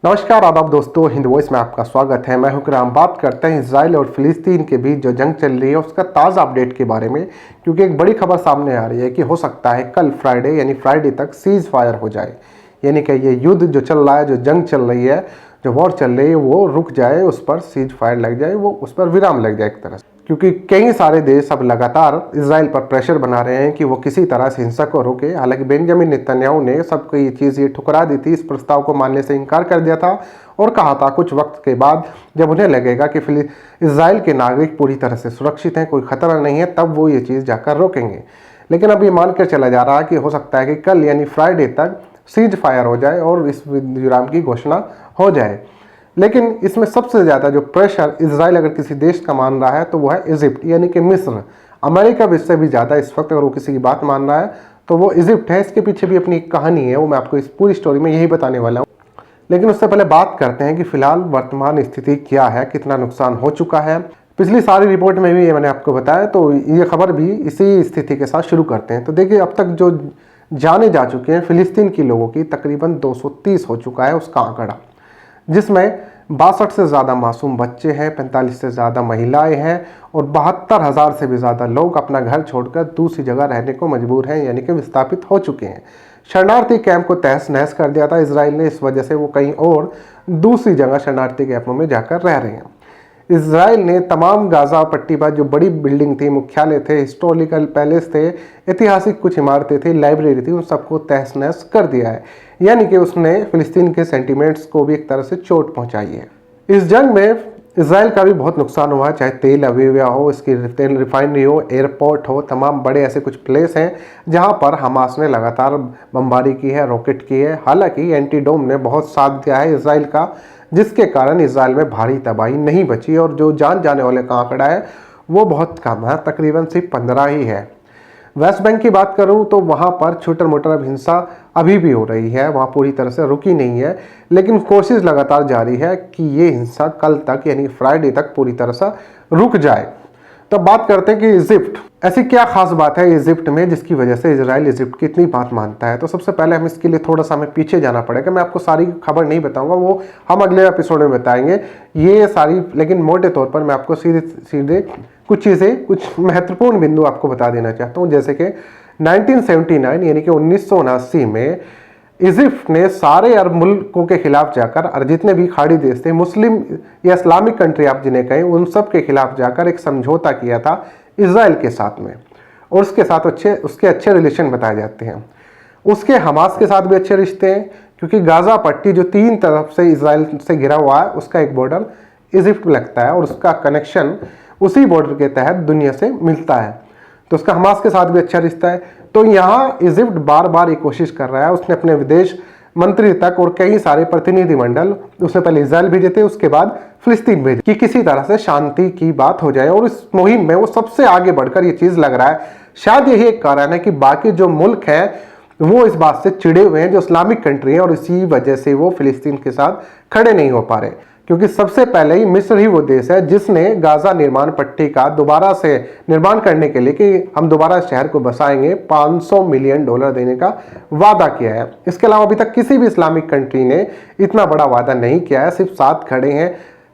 नमस्कार आदाब दोस्तों, हिंद वॉइस में आपका स्वागत है। मैं हुक्राम। बात करते हैं इजराइल और फिलिस्तीन के बीच जो जंग चल रही है उसका ताज़ा अपडेट के बारे में, क्योंकि एक बड़ी खबर सामने आ रही है कि हो सकता है कल फ्राइडे यानी फ्राइडे तक सीज फायर हो जाए, यानी कि ये युद्ध जो चल रहा है, जो जंग चल रही है, जो वॉर चल रही है, वो रुक जाए, उस पर सीज फायर लग जाए, वो उस पर विराम लग जाए एक तरह से। क्योंकि कई सारे देश अब लगातार इजराइल पर प्रेशर बना रहे हैं कि वो किसी तरह से हिंसा को रोके। हालांकि बेंजामिन नेतन्याहू ने सबको ये चीज़ ठुकरा दी थी, इस प्रस्ताव को मानने से इनकार कर दिया था और कहा था कुछ वक्त के बाद जब उन्हें लगेगा कि इजराइल के नागरिक पूरी तरह से सुरक्षित हैं, कोई खतरा नहीं है, तब वो ये चीज़ जाकर रोकेंगे। लेकिन अब ये मानकर चला जा रहा है कि हो सकता है कि कल यानी फ्राइडे तक सीज फायर हो जाए और इस विराम की घोषणा हो जाए। लेकिन इसमें सबसे ज़्यादा जो प्रेशर इजराइल अगर किसी देश का मान रहा है तो वो है इजिप्ट यानी कि मिस्र। अमेरिका भी इससे भी ज़्यादा इस वक्त अगर वो किसी की बात मान रहा है तो वो इजिप्ट है। इसके पीछे भी अपनी एक कहानी है, वो मैं आपको इस पूरी स्टोरी में यही बताने वाला हूँ। लेकिन उससे पहले बात करते हैं कि फिलहाल वर्तमान स्थिति क्या है, कितना नुकसान हो चुका है। पिछली सारी रिपोर्ट में भी ये मैंने आपको बताया, तो ये खबर भी इसी स्थिति के साथ शुरू करते हैं। तो देखिए, अब तक जो जाने जा चुके हैं फिलिस्तीन के लोगों की तकरीबन 230 हो चुका है उसका आंकड़ा, जिसमें 62 से ज़्यादा मासूम बच्चे हैं, 45 से ज़्यादा महिलाएं हैं और 72,000 से भी ज़्यादा लोग अपना घर छोड़कर दूसरी जगह रहने को मजबूर हैं, यानी कि विस्थापित हो चुके हैं। शरणार्थी कैंप को तहस नहस कर दिया था इसराइल ने, इस वजह से वो कहीं और दूसरी जगह शरणार्थी कैंपों में जाकर रह रहे हैं। इसराइल ने तमाम गाज़ा पट्टी पर जो बड़ी बिल्डिंग थी, मुख्यालय थे, हिस्टोरिकल पैलेस थे, ऐतिहासिक कुछ इमारतें थी, लाइब्रेरी थी, उन सबको तहस नहस कर दिया है। यानी कि उसने फिलिस्तीन के सेंटिमेंट्स को भी एक तरह से चोट पहुंचाई है। इस जंग में इसराइल का भी बहुत नुकसान हुआ, चाहे तेल अवीव हो, इसकी तेल रिफाइनरी हो, एयरपोर्ट हो, तमाम बड़े ऐसे कुछ प्लेस हैं जहां पर हमास ने लगातार बमबारी की है, रॉकेट की है। हालांकि एंटीडोम ने बहुत साथ दिया है इसराइल का, जिसके कारण इसराइल में भारी तबाही नहीं बची और जो जान जाने वाले का आंकड़ा है वो बहुत कम है, तकरीबन सिर्फ 15 ही है। वेस्ट बैंक की बात करूं तो वहां पर छोटा मोटा हिंसा अभी भी हो रही है, वहां पूरी तरह से रुकी नहीं है, लेकिन कोशिश लगातार जारी है कि ये हिंसा कल तक यानी फ्राइडे तक पूरी तरह से रुक जाए। तो बात करते हैं कि इजिप्ट, ऐसी क्या खास बात है इजिप्ट में जिसकी वजह से इजराइल इजिप्ट की इतनी बात मानता है। तो सबसे पहले हम इसके लिए थोड़ा सा हमें पीछे जाना पड़ेगा। मैं आपको सारी खबर नहीं बताऊंगा, वो हम अगले एपिसोड में बताएंगे ये सारी, लेकिन मोटे तौर पर मैं आपको सीधे सीधे कुछ चीज़ें, कुछ महत्वपूर्ण बिंदु आपको बता देना चाहता हूँ। जैसे कि 1979 यानी कि 1979 में इजिप्ट ने सारे अरब मुल्कों के खिलाफ जाकर, और जितने भी खाड़ी देश थे, मुस्लिम या इस्लामिक कंट्री आप जिन्हें कहें, उन सब के खिलाफ जाकर एक समझौता किया था इसराइल के साथ में, और उसके साथ उसके अच्छे रिलेशन बताए जाते हैं। उसके हमास के साथ भी अच्छे रिश्ते हैं, क्योंकि गाज़ा पट्टी जो 3 तरफ से इसराइल से घिरा हुआ है, उसका एक बॉर्डर इजिप्ट में लगता है और उसका कनेक्शन उसी बॉर्डर के तहत दुनिया से मिलता है। तो उसका हमास के साथ भी अच्छा रिश्ता है। तो यहाँ इजिप्ट बार बार ये कोशिश कर रहा है, उसने अपने विदेश मंत्री तक और कई सारे प्रतिनिधिमंडल, उसने पहले इजराइल भेजे थे, उसके बाद फिलिस्तीन भेजे, कि किसी तरह से शांति की बात हो जाए। और इस मुहिम में वो सबसे आगे बढ़कर ये चीज़ लग रहा है। शायद यही एक कारण है कि बाकी जो मुल्क हैं वो इस बात से चिड़े हुए हैं, जो इस्लामिक कंट्री है, और इसी वजह से वो फिलिस्तीन के साथ खड़े नहीं हो पा रहे। क्योंकि सबसे पहले ही मिस्र ही वो देश है जिसने गाज़ा निर्माण पट्टी का दोबारा से निर्माण करने के लिए, कि हम दोबारा शहर को बसाएंगे, $500 मिलियन देने का वादा किया है। इसके अलावा अभी तक किसी भी इस्लामिक कंट्री ने इतना बड़ा वादा नहीं किया है, सिर्फ साथ खड़े हैं,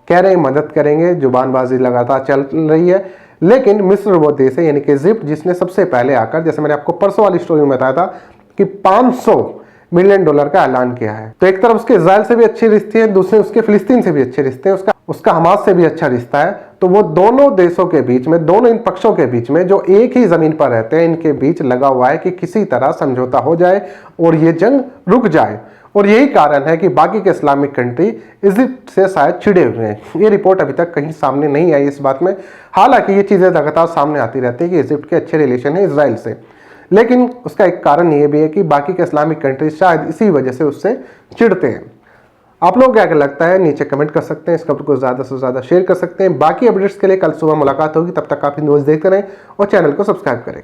कह रहे हैं मदद करेंगे, जुबानबाजी लगातार चल रही है। लेकिन मिस्र वो देश है यानी कि इजिप्ट, जिसने सबसे पहले आकर, जैसे मैंने आपको परसों वाली स्टोरी में बताया था, कि $500 मिलियन का ऐलान किया है। तो एक तरफ उसके इजराइल से भी अच्छे रिश्ते हैं, दूसरे उसके फिलिस्तीन से भी अच्छे रिश्ते हैं, उसका हमास से भी अच्छा रिश्ता है। तो वो दोनों देशों के बीच में, दोनों इन पक्षों के बीच में, जो एक ही जमीन पर रहते हैं, इनके बीच लगा हुआ है कि किसी तरह समझौता हो जाए और ये जंग रुक जाए। और यही कारण है कि बाकी के इस्लामिक कंट्री इजिप्ट से शायद चिड़े हुए हैं। ये रिपोर्ट अभी तक कहीं सामने नहीं आई इस बात में, हालांकि ये चीज़ें लगातार सामने आती रहती है कि इजिप्ट के अच्छे रिलेशन है इसराइल से। लेकिन उसका एक कारण ये भी है कि बाकी के इस्लामिक कंट्री शायद इसी वजह से उससे चिढ़ते हैं। आप लोग क्या लगता है नीचे कमेंट कर सकते हैं, इस खबर को ज़्यादा से ज़्यादा शेयर कर सकते हैं। बाकी अपडेट्स के लिए कल सुबह मुलाकात होगी, तब तक आप न्यूज़ देखते रहें और चैनल को सब्सक्राइब करें।